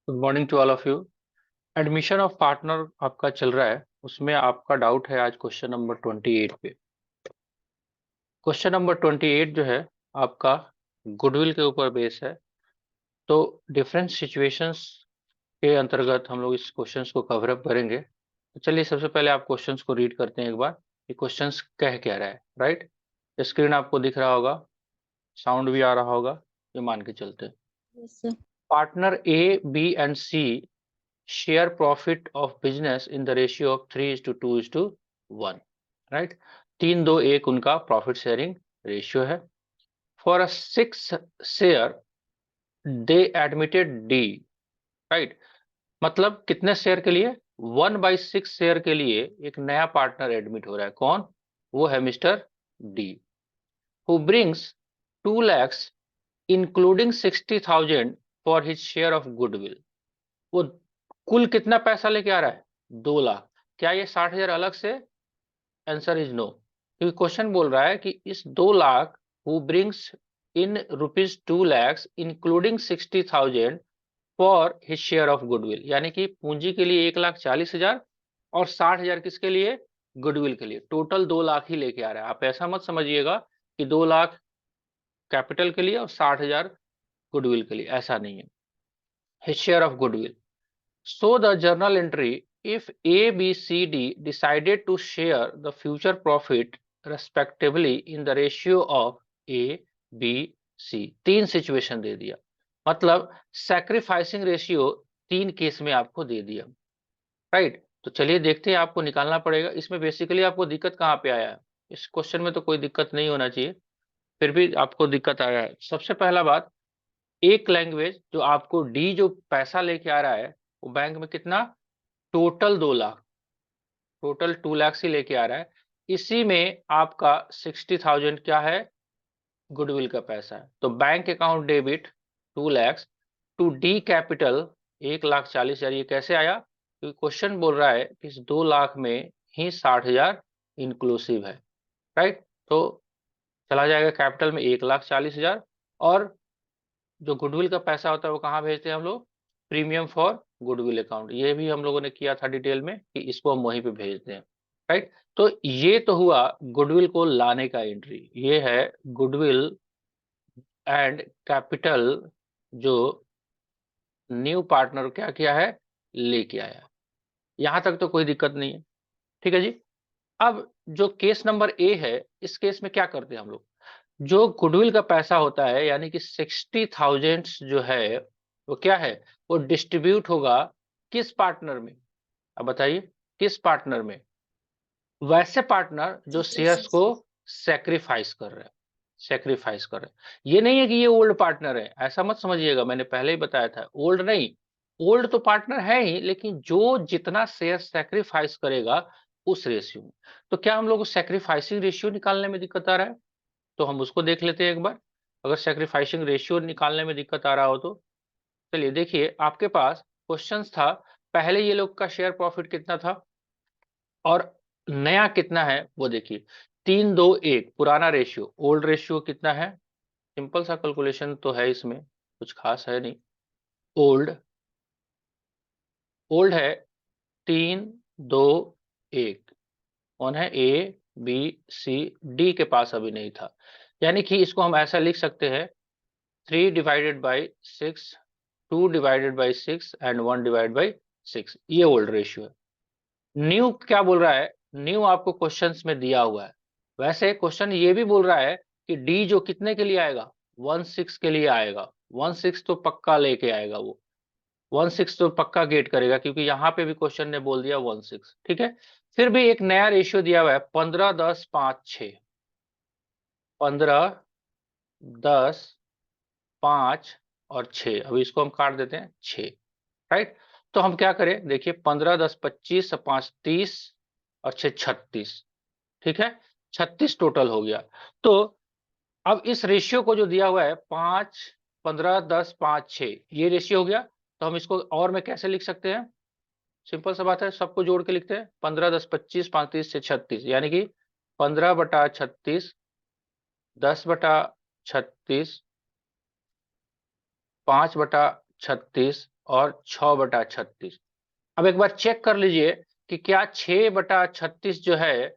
Good morning to all of you. Admission of partner आपका चल रहा है, उसमें आपका डाउट है आज क्वेश्चन नंबर 28 पे। क्वेश्चन नंबर 28 जो है आपका गुडविल के ऊपर बेस है। तो डिफरेंट सिचुएशंस के अंतर्गत हम लोग इस क्वेश्चंस को कवर अप करेंगे। तो चलिए सबसे पहले आप क्वेश्चंस को रीड करते हैं एक बार, ये क्वेश्चंस कह क्या रहा है। राइट, स्क्रीन आपको दिख रहा होगा, साउंड भी आ रहा होगा, ये मान के चलते हैं। Yes, sir. Partner A B and C share profit of business in the ratio of 3:2:1, right? 3:2:1 उनका प्रॉफिट शेयरिंग रेशियो है। For a 6 share they admitted D, right? मतलब कितने शेयर के लिए? 1/6 शेयर के लिए एक नया पार्टनर एडमिट हो रहा है। कौन? वो है mister D, who brings 2 lakhs including 60,000 for his share of goodwill. वो कुल कितना पैसा लेके आ रहा है? 2 लाख। क्या ये 60,000 अलग से? आंसर इज नो, क्योंकि क्वेश्चन बोल रहा है कि इस 2 lakh who brings in ₹2 lakhs including 60,000 for his share of goodwill, यानी कि पूंजी के लिए 1,40,000 और 60,000 किसके लिए? गुडविल के लिए। टोटल 2 लाख ही लेके आ रहा है। आप ऐसा मत समझिएगा कि 2 लाख कैपिटल के लिए और 60,000 गुडविल के लिए, ऐसा नहीं है। His share of goodwill. So the journal entry, if A, B, C, D decided to share the future profit respectively in the ratio of A, B, C, 3 situation दे दिया, मतलब सैक्रिफाइसिंग रेशियो 3 केस में आपको दे दिया। Right, तो चलिए देखते हैं, आपको निकालना पड़ेगा। इसमें बेसिकली आपको दिक्कत कहाँ पे आया है? इस क्वेश्चन में तो कोई दिक्कत नहीं होना चाहिए, फिर भी आपको दिक्कत आया है। सबसे पहला बात, एक लैंग्वेज जो आपको डी जो पैसा लेके आ रहा है वो बैंक में कितना? टोटल 2 लाख, टोटल 2 lakhs ही लेके आ रहा है। इसी में आपका 60,000 क्या है? गुडविल का पैसा है। तो bank account debit 2 lakhs to D capital 1,40,000। ये कैसे आया? क्योंकि क्वेश्चन बोल रहा है कि इस 2 लाख में ही 60,000 इंक्लूसिव है। राइट, तो चला जाएगा कैपिटल में 1,40,000, और जो गुडविल का पैसा होता है वो कहाँ भेजते हैं हम लोग? Premium for goodwill account. ये भी हम लोगों ने किया था डिटेल में कि इसको हम वहीं पे भेजते हैं। राइट, तो ये तो हुआ गुडविल को लाने का एंट्री। ये है गुडविल एंड कैपिटल जो न्यू पार्टनर क्या किया है? लेके आया। यहां तक तो कोई दिक्कत नहीं है, ठीक है जी। अब जो केस नंबर ए है, इस केस में क्या करते हैं हम लोग? जो गुडविल का पैसा होता है यानी कि 60,000 जो है वो क्या है? वो डिस्ट्रीब्यूट होगा किस पार्टनर में? अब बताइए, किस पार्टनर में? वैसे पार्टनर जो शेयर्स को सेक्रीफाइस कर रहे हैं, सेक्रीफाइस कर रहे हैं। ये नहीं है कि ये ओल्ड पार्टनर है, ऐसा मत समझिएगा, मैंने पहले ही बताया था ओल्ड नहीं। ओल्ड तो पार्टनर है ही, लेकिन जो जितना शेयर सेक्रीफाइस करेगा उस रेशियो में। तो क्या हम लोग को सेक्रीफाइसिंग रेशियो निकालने में दिक्कत आ रहा है? तो हम उसको देख लेते हैं एक बार। अगर सैक्रिफाइसिंग रेशियो निकालने में दिक्कत आ रहा हो तो चलिए देखिए, आपके पास क्वेश्चंस था। पहले ये लोग का शेयर प्रॉफिट कितना था और नया कितना है वो देखिए। 3:2:1 पुराना रेशियो, ओल्ड रेशियो कितना है? सिंपल सा कैलकुलेशन तो है, इसमें कुछ खास है नहीं। ओल्ड, ओल्ड है 3:2:1। कौन है? ए, बी, सी, डी के पास अभी नहीं था। यानी कि इसको हम ऐसा लिख सकते हैं, 3/6, 2/6 एंड 1/6। ये ओल्ड रेशियो है। न्यू क्या बोल रहा है? न्यू आपको क्वेश्चंस में दिया हुआ है। वैसे क्वेश्चन ये भी बोल रहा है कि डी जो कितने के लिए आएगा? 1/6 के लिए आएगा। 1/6 तो पक्का लेके आएगा वो, 1/6 तो पक्का गेट करेगा, क्योंकि यहाँ पे भी क्वेश्चन ने बोल दिया 1/6। ठीक है, फिर भी एक नया रेशियो दिया हुआ है 15, 10, 5, 6। 15, 10, 5 और 6। अभी इसको हम काट देते हैं 6। राइट, तो हम क्या करें? देखिए 15, 10, 25, 5, 30 और 6, 36। ठीक है, 36 टोटल हो गया। तो अब इस रेशियो को जो दिया हुआ है 5, 15, 10, 5, 6, ये रेशियो हो गया। तो हम इसको और में कैसे लिख सकते हैं? सिंपल सा बात है, सबको जोड़ के लिखते हैं। 15, 10, 25, 35 से 36, यानी कि 15/36, 10/36, 5/36 और 6/36। अब एक बार चेक कर लीजिए कि क्या 6/36 जो है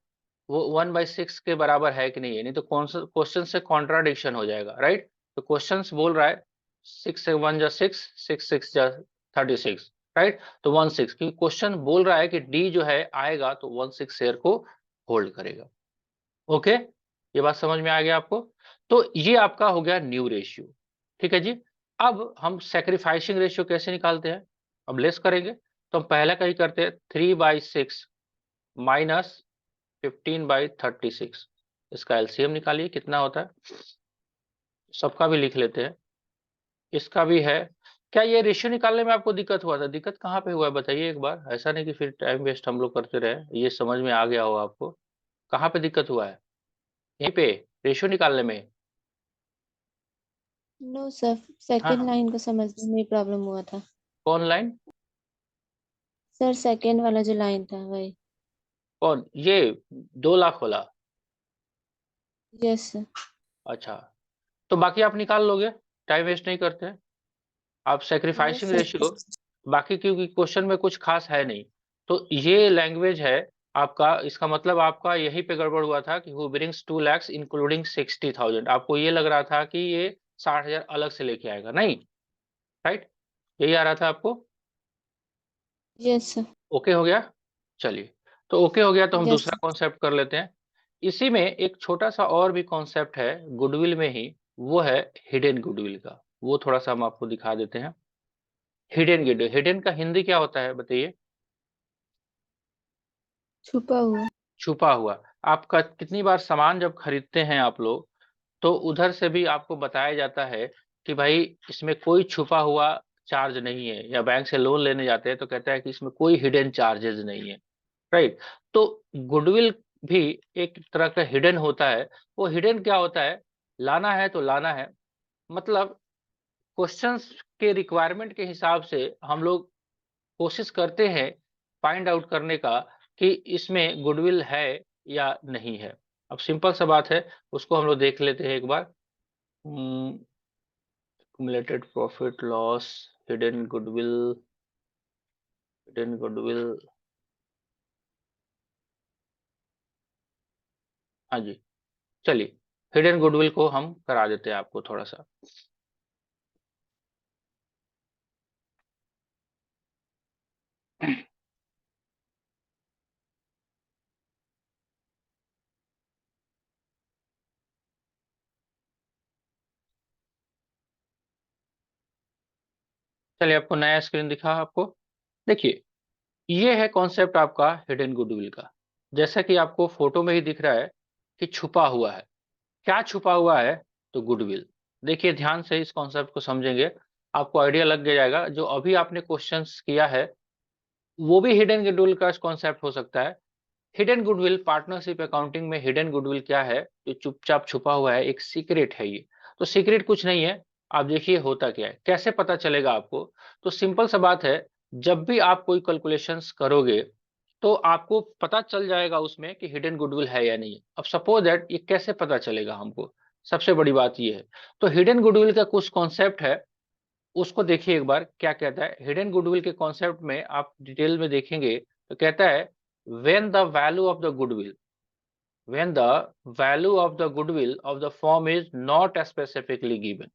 वो 1/6 के बराबर है कि नहीं है, नहीं तो क्वेश्चन से कॉन्ट्राडिक्शन हो जाएगा, राइट। तो क्वेश्चन बोल रहा है 6 से 1 जा 6, 6 6 जा 36, राइट। तो 16, क्योंकि क्वेश्चन बोल रहा है कि डी जो है आएगा तो 16 शेयर को होल्ड करेगा। ओके, ये बात समझ में आ गया आपको। तो ये आपका हो गया न्यू रेशियो, ठीक है जी। अब हम सेक्रीफाइसिंग रेशियो कैसे निकालते हैं, अब लेस करेंगे तो हम पहला का ही करते हैं, 3/6 माइनस 15/36। इसका एलसीएम निकालिए कितना होता है, सबका भी लिख लेते हैं, इसका भी है। क्या ये रेशियो निकालने में आपको दिक्कत हुआ था, दिक्कत कहाँ पे हुआ है बताइए एक बार, ऐसा नहीं कि फिर टाइम वेस्ट हम लोग करते रहे, ये समझ में आ गया हो आपको, कहाँ पे दिक्कत हुआ है यहीं पे रेशियो निकालने में। नो सर, सेकंड हाँ, लाइन को समझने में प्रॉब्लम हुआ था कौन लाइन, सर। सेकंड वाला जो लाइन था वही। कौन ये 2 लाख वाला। Yes sir. अच्छा, तो बाकी आप निकाल लोगे, टाइम वेस्ट नहीं करते हैं आप, यस सेक्रीफाइसिंग सर। रेशियो बाकी, क्योंकि क्वेश्चन में कुछ खास है नहीं। तो ये लैंग्वेज है आपका, इसका मतलब आपका यहीं पे गड़बड़ हुआ था कि हु ब्रिंग्स 2 lakhs इंक्लूडिंग 60,000, आपको ये लग रहा था कि ये 60,000 अलग से लेके आएगा, नहीं, राइट, यही आ रहा था आपको। Yes sir. ओके हो गया, चलिए, तो ओके हो गया तो हम यस दूसरा सर। कॉन्सेप्ट कर लेते हैं। इसी में एक छोटा सा और भी कॉन्सेप्ट है गुडविल में ही, वो है हिडन गुडविल का, वो थोड़ा सा हम आपको दिखा देते हैं। हिडन गुडविल, हिडन का हिंदी क्या होता है बताइए, छुपा हुआ। छुपा हुआ। आपका कितनी बार सामान जब खरीदते हैं आप लोग, तो उधर से भी आपको बताया जाता है कि भाई इसमें कोई छुपा हुआ चार्ज नहीं है, या बैंक से लोन लेने जाते हैं तो कहता है कि इसमें कोई हिडन चार्जेस नहीं है, राइट। तो गुडविल भी एक तरह का हिडन होता है। वो हिडन क्या होता है, लाना है तो लाना है, मतलब क्वेश्चंस के रिक्वायरमेंट के हिसाब से हम लोग कोशिश करते हैं फाइंड आउट करने का कि इसमें गुडविल है या नहीं है। अब सिंपल सा बात है, उसको हम लोग देख लेते हैं एक बार। Accumulated profit loss, hidden goodwill, hidden goodwill, हाँ जी, चलिए, हिडन गुडविल को हम करा देते हैं आपको थोड़ा सा। चलिए, आपको नया स्क्रीन दिखा आपको, देखिए ये है कॉन्सेप्ट आपका हिडन गुडविल का। जैसा कि आपको फोटो में ही दिख रहा है कि छुपा हुआ है, क्या छुपा हुआ है, तो गुडविल। देखिए ध्यान से इस कॉन्सेप्ट को समझेंगे, आपको आइडिया लग जाएगा, जो अभी आपने क्वेश्चंस किया है वो भी हिडन गुडविल का कॉन्सेप्ट हो सकता है। हिडन गुडविल पार्टनरशिप अकाउंटिंग में हिडन गुडविल क्या है, जो चुपचाप छुपा हुआ है, एक सीक्रेट है ये। तो सीक्रेट कुछ नहीं है, आप देखिए होता क्या है, कैसे पता चलेगा आपको। तो सिंपल सा बात है, जब भी आप कोई कैलकुलेशंस करोगे तो आपको पता चल जाएगा उसमें कि हिडन गुडविल है या नहीं। अब सपोज दैट ये कैसे पता चलेगा हमको, सबसे बड़ी बात ये है। तो हिडन गुडविल का कुछ कॉन्सेप्ट है, उसको देखिए एक बार क्या कहता है। हिडन गुडविल के कॉन्सेप्ट में आप डिटेल में देखेंगे तो कहता है, when the value of the goodwill when the value of the goodwill of the firm is not specifically given।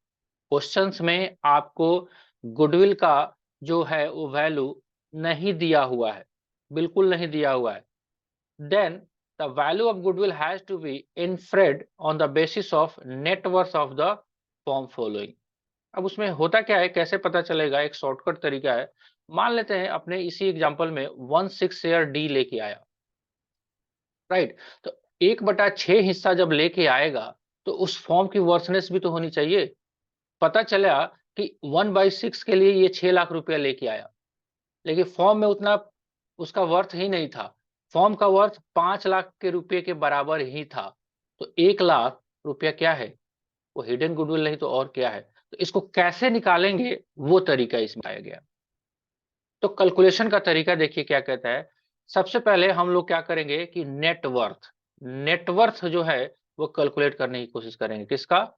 Questions में आपको गुडविल का जो है वो वैल्यू नहीं दिया हुआ है, बिल्कुल नहीं दिया हुआ है, then the value of goodwill has to be inferred on the basis of net worth of the firm following। अब उसमें होता क्या है, कैसे पता चलेगा, एक शॉर्टकट तरीका है। मान लेते हैं अपने इसी एग्जांपल में 1/6 शेयर डी लेके आया, राइट। तो 1/6 हिस्सा जब लेके आएगा तो उस फॉर्म की वर्थनेस भी तो होनी चाहिए। पता चला कि 1/6 के लिए ये 6 लाख रुपया लेके आया, लेकिन फॉर्म में उतना उसका वर्थ ही नहीं था। फॉर्म का वर्थ 5 लाख के रुपए के बराबर ही था। तो 1 लाख रुपया क्या है, वो हिडन गुडविल नहीं तो और क्या है। तो इसको कैसे निकालेंगे वो तरीका इसमें आया गया। तो कैलकुलेशन का तरीका देखिए क्या कहता है। सबसे पहले हम लोग क्या करेंगे कि नेटवर्थ, नेटवर्थ जो है वो कैलकुलेट करने की कोशिश करेंगे, किसका,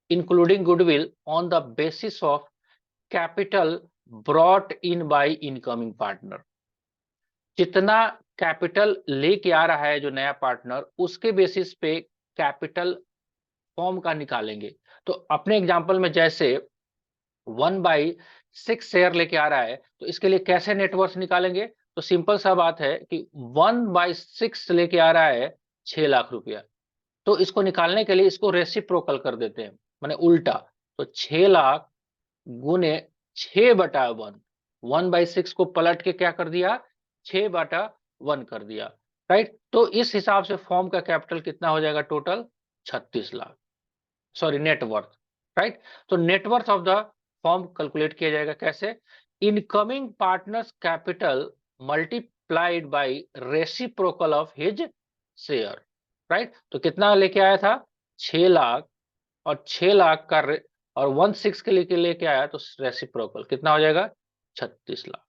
including goodwill on the basis of capital brought in by incoming partner. जितना कैपिटल लेके आ रहा है जो नया पार्टनर, उसके बेसिस पे कैपिटल फॉर्म का निकालेंगे। तो अपने एग्जांपल में जैसे 1/6 शेयर लेके आ रहा है, तो इसके लिए कैसे नेटवर्थ निकालेंगे? तो सिंपल सा बात है कि 1/6 लेके आ रहा है 6 लाख रुपया, तो इसको निकालने के लिए इसको रेसिप्रोकल कर देते हैं, माने उल्टा। तो 6 लाख गुने 6/1, 1/6 को पलट के क्या कर दिया, 6/1 कर दिया, राइट। तो इस हिसाब से फॉर्म का कैपिटल कितना हो जाएगा, total 36 lakh, sorry net worth, right. तो net worth of the firm calculate किया जाएगा कैसे, incoming partners capital multiplied by reciprocal of his share, right. तो कितना लेके आया था, 6 लाख, और 6 लाख का और 1/6 के लेके आया, तो रेसिप्रोकल कितना हो जाएगा, 36 लाख,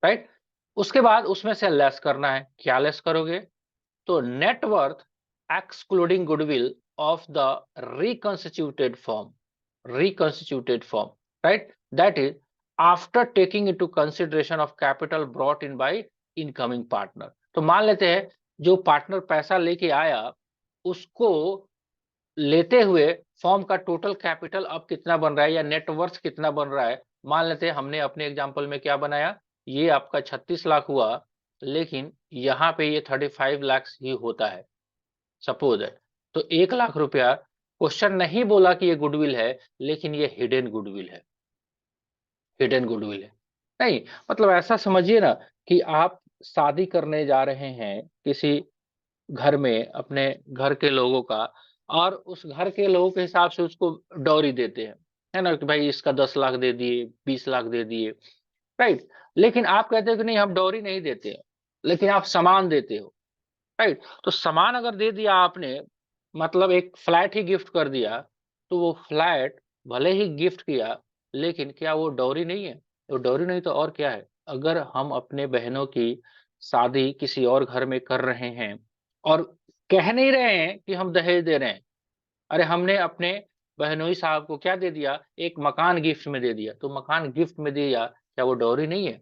राइट। उसके बाद उसमें से लेस करना है, क्या लेस करोगे, तो net worth excluding goodwill of the reconstituted form, right, that is after taking into consideration of capital brought in by incoming partner। तो मान लेते हैं जो पार्टनर पैसा लेके आया, उसको लेते हुए फॉर्म का टोटल कैपिटल अब कितना बन रहा है या नेटवर्थ कितना बन रहा है। मान लेते हैं हमने अपने एग्जांपल में क्या बनाया, ये आपका 36 लाख हुआ, लेकिन यहाँ पे ये 35 लाख ही होता है, सपोज है। तो 1 लाख रुपया, क्वेश्चन नहीं बोला कि ये गुडविल है, लेकिन ये हिडन गुडविल है, हिडन गुडविल है। नहीं, मतलब ऐसा समझिए ना कि आप शादी करने जा रहे हैं किसी घर में, अपने घर के लोगों का, और उस घर के लोगों के हिसाब से उसको डॉरी देते हैं, है ना, कि भाई इसका 10 लाख दे दिए, 20 लाख दे दिए, राइट। लेकिन आप कहते हो कि नहीं हम डॉरी नहीं देते, लेकिन आप सामान देते हो, राइट। तो सामान अगर दे दिया आपने, मतलब एक फ्लैट ही गिफ्ट कर दिया, तो वो फ्लैट भले ही गिफ्ट किया, लेकिन क्या वो डॉरी नहीं है? वो डॉरी नहीं तो और क्या है? अगर हम अपने बहनों की शादी किसी और घर में कर रहे हैं और कह नहीं रहे हैं कि हम दहेज दे रहे हैं, अरे हमने अपने बहनोई साहब को क्या दे दिया, एक मकान गिफ्ट में दे दिया, तो मकान गिफ्ट में दिया, क्या वो डॉरी नहीं है?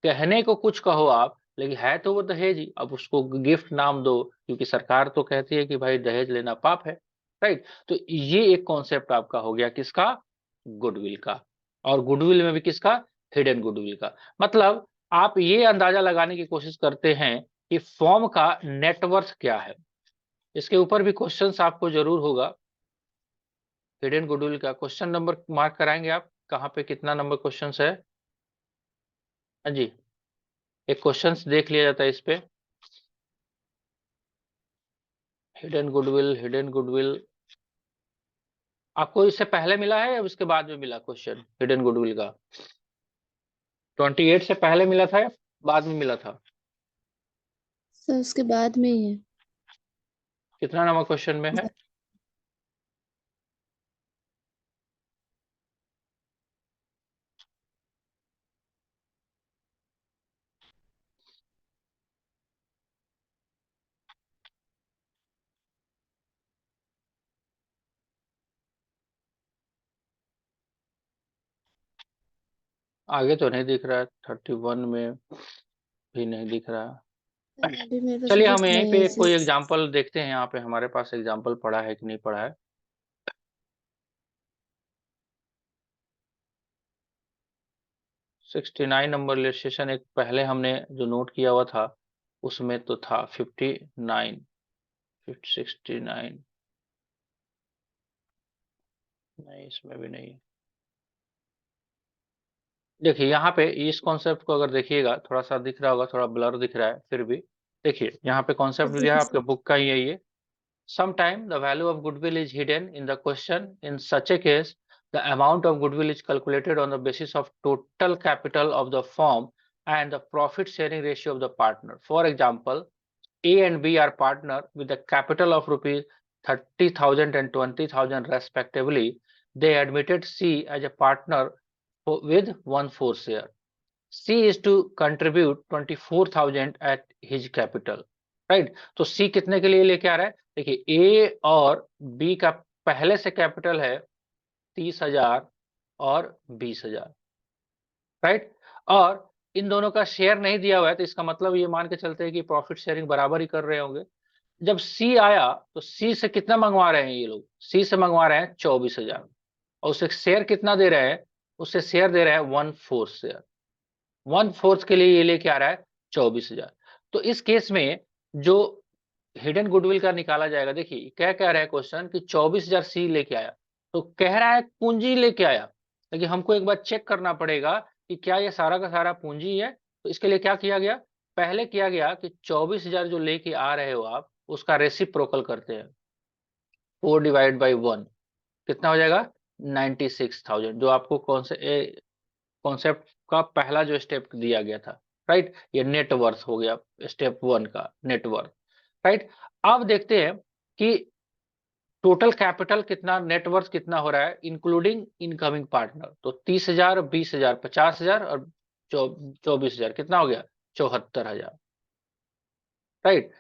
कहने को कुछ कहो आप, लेकिन है तो वो दहेज ही। अब उसको गिफ्ट नाम दो, क्योंकि सरकार तो कहती है कि भाई दहेज लेना पाप है, राइट। तो ये एक कॉन्सेप्ट आपका हो गया किसका, गुडविल का। और गुडविल में भी किसका, हिडन गुडविल का। मतलब आप ये अंदाजा लगाने की कोशिश करते हैं कि फॉर्म का नेटवर्थ क्या है। इसके ऊपर भी क्वेश्चंस आपको जरूर होगा, हिडन गुडविल का। क्वेश्चन नंबर मार्क कराएंगे आप, कहाँ पे कितना नंबर क्वेश्चन है? हाँ जी, एक क्वेश्चन देख लिया जाता है इस पे, हिडन गुडविल, हिडन गुडविल आपको इससे पहले मिला है या उसके बाद में मिला क्वेश्चन हिडन गुडविल का? 28 से पहले मिला था या बाद में मिला था? सर उसके बाद में ही है। कितना नंबर क्वेश्चन में है? आगे तो नहीं दिख रहा है, 31 में भी नहीं दिख रहा। अभी मेरे पास चलिए हम लिस्ट यहीं नहीं है पे कोई इसी। एग्जांपल देखते हैं, यहाँ पे हमारे पास एग्जांपल पड़ा है कि नहीं पड़ा है। 69 नंबर रजिस्ट्रेशन एक पहले हमने जो नोट किया हुआ था, उसमें तो था 59, 69, नहीं इसमें भी नहीं। देखिए यहाँ पे इस कॉन्सेप्ट को अगर देखिएगा, थोड़ा सा दिख रहा होगा, थोड़ा ब्लर दिख रहा है, फिर भी देखिए यहाँ पे कॉन्सेप्ट दिया है, आपके बुक का ही है ये। Sometime the value of goodwill is hidden in the question. In such a case, the amount of goodwill is calculated on the basis of total capital of the firm and the profit sharing ratio of the partner. For example, A and B are partner with a capital of rupees 30,000 and 20,000 respectively. They admitted C as a partner with 1/4 share. C is to contribute 24,000 at his capital, right. तो C कितने के लिए लेके आ रहा है? देखिए A और B का पहले से कैपिटल है 30,000 और 20,000, राइट। और इन दोनों का शेयर नहीं दिया हुआ है, तो इसका मतलब ये मान के चलते हैं कि प्रॉफिट शेयरिंग बराबर ही कर रहे होंगे। जब सी आया तो सी से कितना मंगवा रहे हैं ये लोग, सी से मंगवा रहे हैं 24,000, और उसे शेयर कितना दे रहे हैं, उससे शेयर दे रहे हैं 1/4 शेयर, 1/4 के लिए ये लेके आ रहा है 24,000। तो इस केस में जो हिडन गुडविल का निकाला जाएगा, देखिए क्या कह रहा है क्वेश्चन कि 24,000 सी लेके आया, तो कह रहा है पूंजी लेके आया, लेकिन हमको एक बार चेक करना पड़ेगा कि क्या ये सारा का सारा पूंजी है। तो इसके लिए क्या किया गया, पहले किया गया कि 24,000 जो लेके आ रहे हो आप, उसका रेसिप्रोकल करते हैं, 4 डिवाइड बाई 1, कितना हो जाएगा 96,000, जो आपको कौन से कॉन्सेप्ट का पहला जो स्टेप दिया गया था, राइट। ये नेटवर्थ हो गया स्टेप 1 का नेटवर्थ, राइट। अब देखते हैं कि टोटल कैपिटल कितना, नेटवर्थ कितना हो रहा है इंक्लूडिंग इनकमिंग पार्टनर। तो 30,000, 20,000, 50,000 और 24,000, कितना हो गया 74,000, राइट।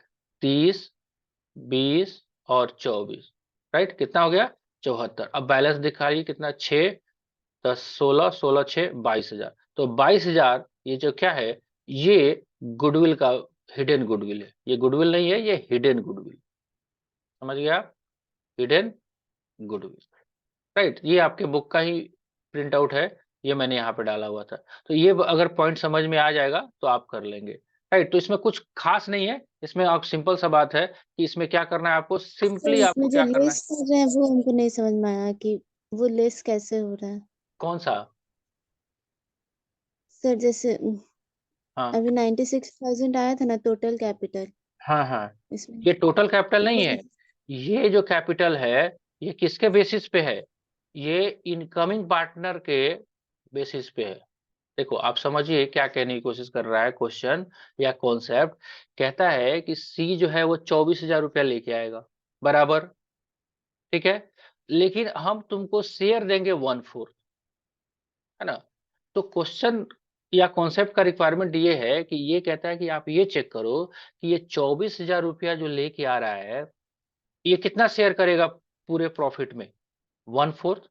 30, 20 और 24, राइट, कितना हो गया 74। अब बैलेंस दिखाइए कितना, 6, 10, 16, 16, 6, 22,000। तो 22,000 ये जो क्या है, ये गुडविल का हिडन गुडविल है, ये गुडविल नहीं है, ये हिडन गुडविल, समझ गया आप, हिडन गुडविल, राइट। ये आपके बुक का ही प्रिंट आउट है, ये मैंने यहाँ पे डाला हुआ था। तो ये अगर पॉइंट समझ में आ जाएगा तो आप कर लेंगे, राइट। तो इसमें कुछ खास नहीं है, इसमें आप सिंपल सा बात है कि इसमें क्या करना है आपको, सर सिंपली इसमें आपको जो क्या करना है। लेस कर रहे हैं वो हमको नहीं समझ में आया कि वो लेस कैसे हो रहा है। कौन सा? सर जैसे हाँ अभी 96,000 आया था ना टोटल कैपिटल, हाँ हाँ, इसमें ये टोटल कैपिटल तो नहीं वो है, ये जो कैपिटल है ये किसके बेसिस पे है, ये इनकमिंग पार्टनर के बेसिस पे है। देखो आप समझिए क्या कहने की कोशिश कर रहा है क्वेश्चन या कॉन्सेप्ट, कहता है कि सी जो है वो 24,000 रुपया लेके आएगा, बराबर, ठीक है, लेकिन हम तुमको शेयर देंगे 1/4, है ना। तो क्वेश्चन या कॉन्सेप्ट का रिक्वायरमेंट ये है कि ये कहता है कि आप ये चेक करो कि ये 24,000 रुपया जो लेके आ रहा है, ये कितना शेयर करेगा पूरे प्रॉफिट में, 1/4।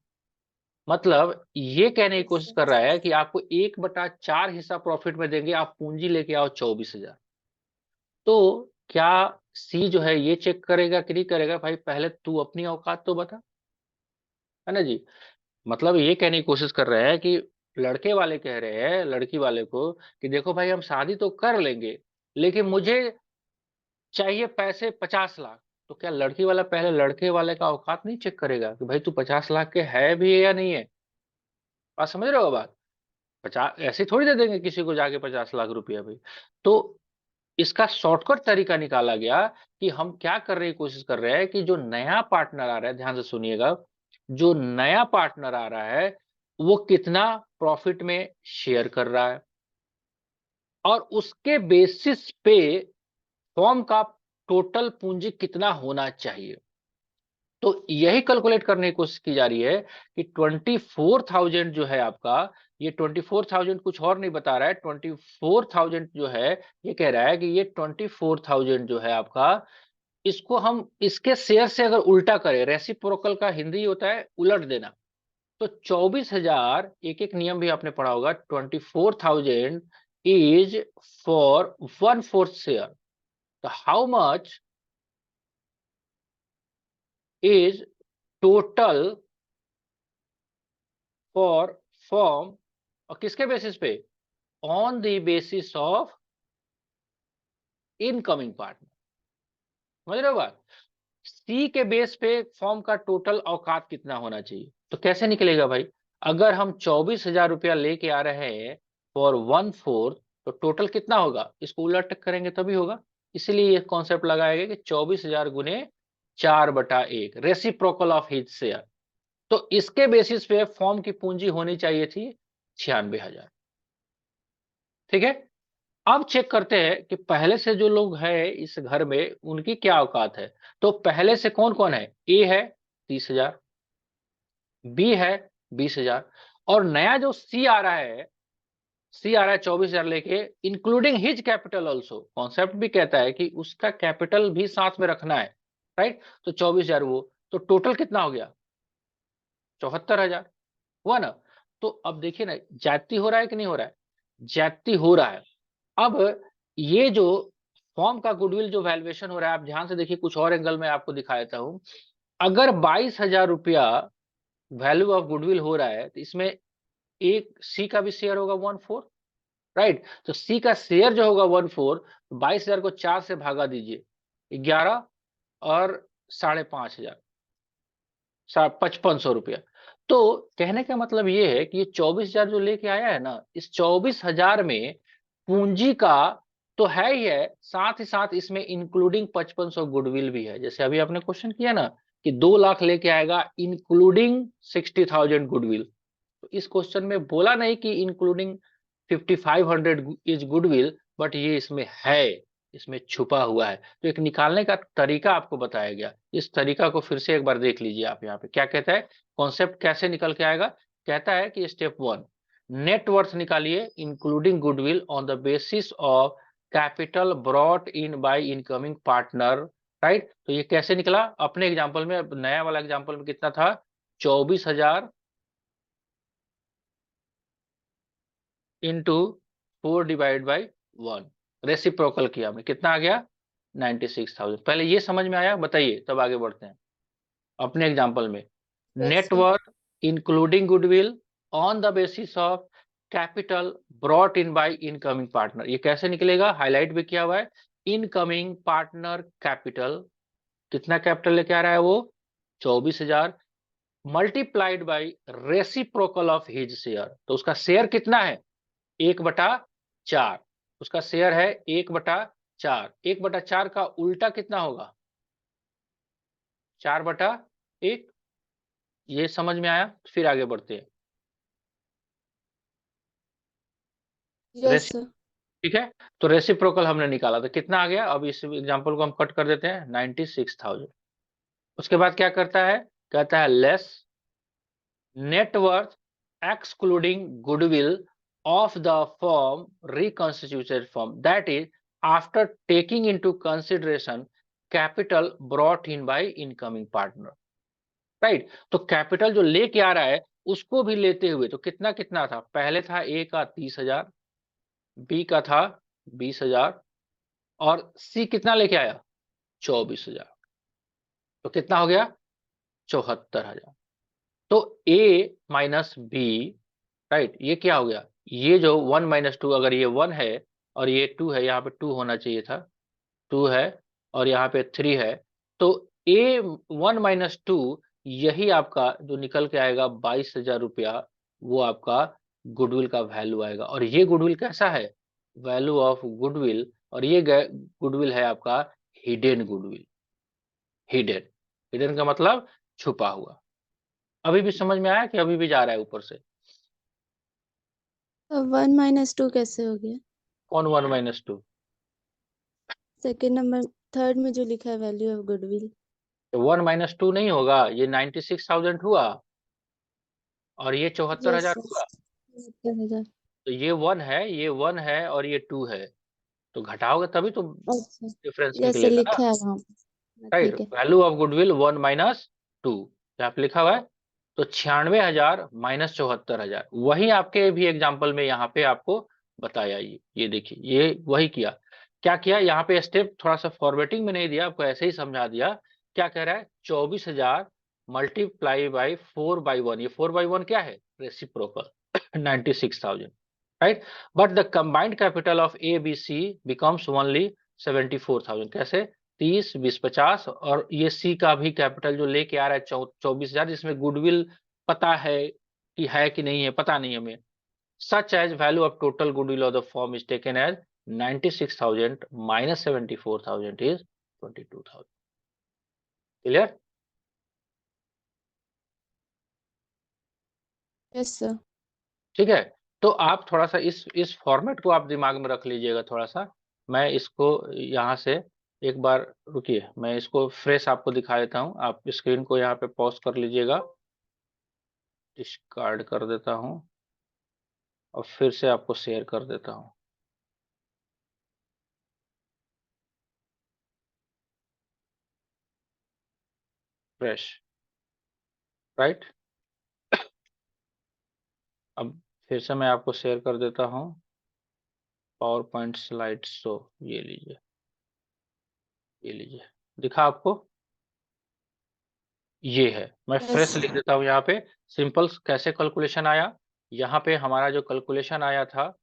मतलब ये कहने की कोशिश कर रहा है कि आपको 1/4 हिस्सा प्रॉफिट में देंगे, आप पूंजी लेके आओ 24,000। तो क्या सी जो है ये चेक करेगा कि नहीं करेगा, भाई पहले तू अपनी औकात तो बता, है ना जी। मतलब ये कहने की कोशिश कर रहे हैं कि लड़के वाले कह रहे हैं लड़की वाले को कि देखो भाई हम शादी तो कर लेंगे, लेकिन मुझे चाहिए पैसे 50 लाख। तो क्या लड़की वाला पहले लड़के वाले का औकात नहीं चेक करेगा कि भाई तू 50 लाख के है भी है या नहीं है? बात समझ रहे हो बात, 50 ऐसे थोड़ी दे देंगे किसी को जाके 50 लाख रुपया भाई। तो इसका शॉर्टकट तरीका निकाला गया कि हम क्या करने की कोशिश कर रहे हैं कि जो नया पार्टनर आ रहा है, ध्यान से सुनिएगा, जो नया पार्टनर आ रहा है वो कितना प्रॉफिट में शेयर कर रहा है, और उसके बेसिस पे फॉर्म का टोटल पूंजी कितना होना चाहिए। तो यही कैलकुलेट करने की कोशिश की जा रही है कि 24,000 जो है आपका, ये 24,000 कुछ और नहीं बता रहा है, 24,000 जो है ये कह रहा है कि ये 24,000 जो है आपका, इसको हम इसके शेयर से अगर उल्टा करें, रेसिप्रोकल का हिंदी होता है उलट देना। तो 24,000, एक एक नियम भी आपने पढ़ा होगा, 24,000 इज फॉर 1/4 शेयर। तो how much is total for form, और किसके बेसिस पे, on the basis of incoming partner, समझ रहे हो बात। सी के बेस पे फॉर्म का टोटल औकात कितना होना चाहिए, तो कैसे निकलेगा भाई, अगर हम 24,000 रुपया लेके आ रहे हैं फॉर 1/4, तो टोटल कितना होगा, इसको उलट करेंगे तभी होगा। इसलिए ये कॉन्सेप्ट लगाया गया कि 24,000 गुने 4/1 रेसिप्रोकल ऑफ हिज शेयर। तो इसके बेसिस पे फॉर्म की पूंजी होनी चाहिए थी 96,000, ठीक है। अब चेक करते हैं कि पहले से जो लोग हैं इस घर में उनकी क्या औकात है। तो पहले से कौन कौन है, ए है 30,000, बी है 20,000, और नया जो सी आ रहा है, सी आ रहा है 24,000 लेके, including his capital also, concept भी कहता है कि उसका कैपिटल भी साथ में रखना है, राइट। तो 24,000 वो, तो टोटल कितना हो गया 74,000 हुआ ना। तो अब देखिए ना, जाती हो रहा है कि नहीं हो रहा है, जाती हो रहा है। अब ये जो फॉर्म का गुडविल जो वैल्यूएशन हो रहा है, आप ध्यान से देखिए, कुछ और एंगल में आपको दिखा देता हूं। अगर 22,000 रुपया वैल्यू ऑफ गुडविल हो रहा है, तो इसमें एक सी का भी शेयर होगा 1/4, राइट। तो सी का शेयर जो होगा 1/4, 22,000 को 4 से भागा दीजिए, 11 और 5,500, 5500 रुपया। तो कहने का मतलब ये है कि ये 24,000 जो लेके आया है ना, इस 24,000 में पूंजी का तो है ही है, साथ ही साथ इसमें इंक्लूडिंग 5500 गुडविल भी है। जैसे अभी आपने क्वेश्चन किया ना कि 2 लाख लेके आएगा इंक्लूडिंग 60,000 गुडविल, तो इस क्वेश्चन में बोला नहीं कि इंक्लूडिंग 5500 इज गुडविल, बट ये इसमें है, इसमें छुपा हुआ है। तो एक निकालने का तरीका आपको बताया गया, इस तरीका को फिर से एक बार देख लीजिए। आप यहाँ पे क्या कहता है, कॉन्सेप्ट कैसे निकल के आएगा। कहता है कि स्टेप 1, नेटवर्थ निकालिए including goodwill on the basis of capital brought in by incoming partner, right. तो ये कैसे निकला, अपने एग्जाम्पल में, नया वाला एग्जाम्पल में कितना था, 24,000 इंटू 4 डिवाइड बाई 1, रेसिप्रोकल किया हमने, कितना आ गया 96,000। पहले ये समझ में आया, बताइए, तब आगे बढ़ते हैं अपने एग्जाम्पल में। Yes sir. Net worth including goodwill on the basis of capital brought in by incoming partner, ये कैसे निकलेगा, हाईलाइट भी किया हुआ है। इनकमिंग पार्टनर कैपिटल, कितना कैपिटल लेके आ रहा है वो, 24,000, multiplied by reciprocal of his share, तो उसका शेयर कितना है, 1/4, उसका शेयर है 1/4, 1/4 का उल्टा कितना होगा, 4/1। ये समझ में आया, फिर आगे बढ़ते हैं। यस रेसि सर। ठीक है, तो रेसिप्रोकल हमने निकाला, तो कितना आ गया, अब इस एग्जांपल को हम कट कर देते हैं, 96,000। उसके बाद क्या करता है, कहता है less net worth excluding goodwill of the firm reconstituted firm, that is after taking into consideration capital brought in by incoming partner, right। तो कैपिटल जो लेके आ रहा है उसको भी लेते हुए, तो कितना कितना था, पहले था ए का 30,000, बी का था 20,000, और सी कितना लेके आया 24,000, तो कितना हो गया 74,000। तो ए माइनस बी, राइट, ये क्या हो गया, ये जो 1 - 2, अगर ये 1 है और ये 2 है, यहाँ पे 2 होना चाहिए था, 2 है और यहाँ पे 3 है, तो ए 1 - 2, यही आपका जो निकल के आएगा 22,000 रुपया, वो आपका गुडविल का वैल्यू आएगा। और ये गुडविल कैसा है, वैल्यू ऑफ गुडविल, और ये गुडविल है आपका हिडन गुडविल, हिडन, हिडन का मतलब छुपा हुआ। अभी भी समझ में आया कि अभी भी जा रहा है ऊपर से, 1 - 2 कैसे हो गया? कौन 1 - 2, सेकेंड नंबर, थर्ड में जो लिखा है वैल्यू ऑफ गुडविल। 1 - 2 नहीं होगा, ये 96,000 हुआ और ये यस 74,000 सर। हुआ। 70,000। तो ये 1 है, ये 1 है और ये 2 है, तो घटाओगे तभी तो अच्छा। डिफरेंस यस सर, निकलेगा ना, लिखा है वहाँ पे। राइट। ठीक है। वैल्यू ऑफ गुडविल 1 - 2, यहाँ पे लिखा हुआ है। तो 96,000 माइनस 74,000, वही आपके भी एग्जाम्पल में यहाँ पे आपको बताया, ये देखिए, ये वही किया। क्या किया, यहाँ पे स्टेप थोड़ा सा फॉर्मेटिंग में नहीं दिया आपको, ऐसे ही समझा दिया। क्या कह रहा है, 24,000 मल्टीप्लाई बाई 4/1, ये 4/1 क्या है, reciprocal 96,000, right. But the combined capital of A B C becomes only 74,000, कैसे, 30, 20, 50, और ये सी का भी कैपिटल जो लेके आ रहा है 24,000, जिसमें गुडविल पता है कि नहीं है, पता नहीं हमें। Such as value of total goodwill of the firm is taken as 96,000 minus 74,000 is 22,000। Clear. Yes sir. ठीक है, तो आप थोड़ा सा इस फॉर्मेट को आप दिमाग में रख लीजिएगा थोड़ा सा। मैं इसको यहाँ से एक बार, रुकिए, मैं इसको फ्रेश आपको दिखा देता हूँ। आप स्क्रीन को यहाँ पे पॉज कर लीजिएगा, डिस्कार्ड कर देता हूँ और फिर से आपको शेयर कर देता हूँ, फ्रेश, राइट। अब फिर से मैं आपको शेयर कर देता हूँ पावर पॉइंट स्लाइड शो। ये लीजिए, ये लीजिए, दिखा आपको? ये है, मैं फ्रेश यस लिख देता हूँ यहाँ पे। सिंपल कैसे कैलकुलेशन आया, यहाँ पे हमारा जो कैलकुलेशन आया था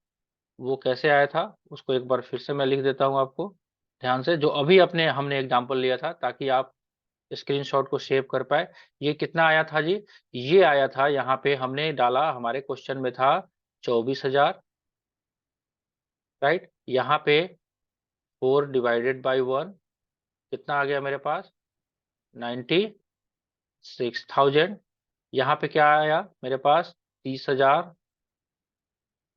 वो कैसे आया था उसको एक बार फिर से मैं लिख देता हूँ आपको ध्यान से, जो अभी अपने हमने एग्जांपल लिया था, ताकि आप स्क्रीनशॉट को सेव कर पाए। ये कितना आया था जी? ये आया था, यहाँ पे हमने डाला, हमारे क्वेश्चन में था 24,000, राइट। यहाँ पे 4 डिवाइडेड बाई 1 कितना आ गया मेरे पास? 96,000। यहाँ पे क्या आया मेरे पास? 30,000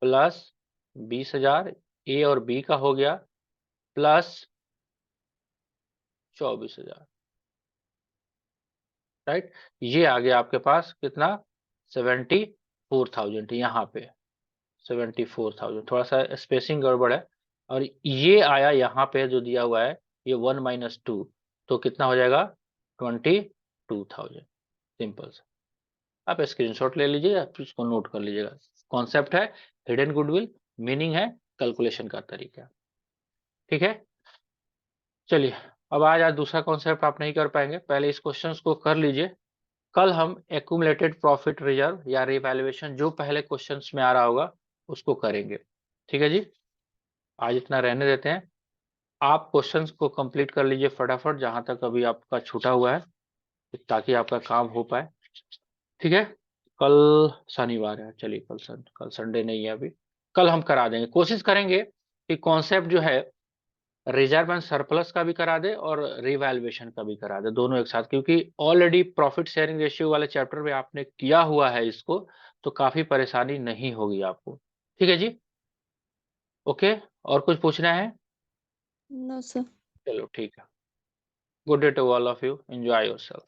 प्लस 20,000, ए और बी का हो गया, प्लस 24,000, राइट। ये आ गया आपके पास कितना? 74,000। यहाँ पे 74,000, थोड़ा सा स्पेसिंग गड़बड़ है। और ये आया यहाँ पे जो दिया हुआ है, ये 1 - 2, तो कितना हो जाएगा? 22,000। सिंपल से आप स्क्रीनशॉट ले लीजिए, आप इसको नोट कर लीजिएगा। कॉन्सेप्ट है हिडन गुडविल, मीनिंग है कैलकुलेशन का तरीका। ठीक है, चलिए। अब आज दूसरा कॉन्सेप्ट आप नहीं कर पाएंगे, पहले इस क्वेश्चंस को कर लीजिए। कल हम एक्यूमुलेटेड प्रॉफिट रिजर्व या रिवैल्यूएशन जो पहले क्वेश्चंस में आ रहा होगा उसको करेंगे। ठीक है जी, आज इतना रहने देते हैं। आप क्वेश्चंस को कंप्लीट कर लीजिए फटाफट जहां तक अभी आपका छूटा हुआ है, ताकि आपका काम हो पाए। ठीक है, कल शनिवार है, चलिए कल संडे नहीं है अभी, कल हम करा देंगे, कोशिश करेंगे कि कॉन्सेप्ट जो है रिजर्व एंड सरप्लस का भी करा दे और रिवैल्यूएशन का भी करा दे, दोनों एक साथ, क्योंकि ऑलरेडी प्रॉफिट शेयरिंग रेशियो वाले चैप्टर में आपने किया हुआ है इसको, तो काफी परेशानी नहीं होगी आपको। ठीक है जी, ओके। और कुछ पूछना है? No sir. चलो ठीक है, good day to all of you, enjoy yourself.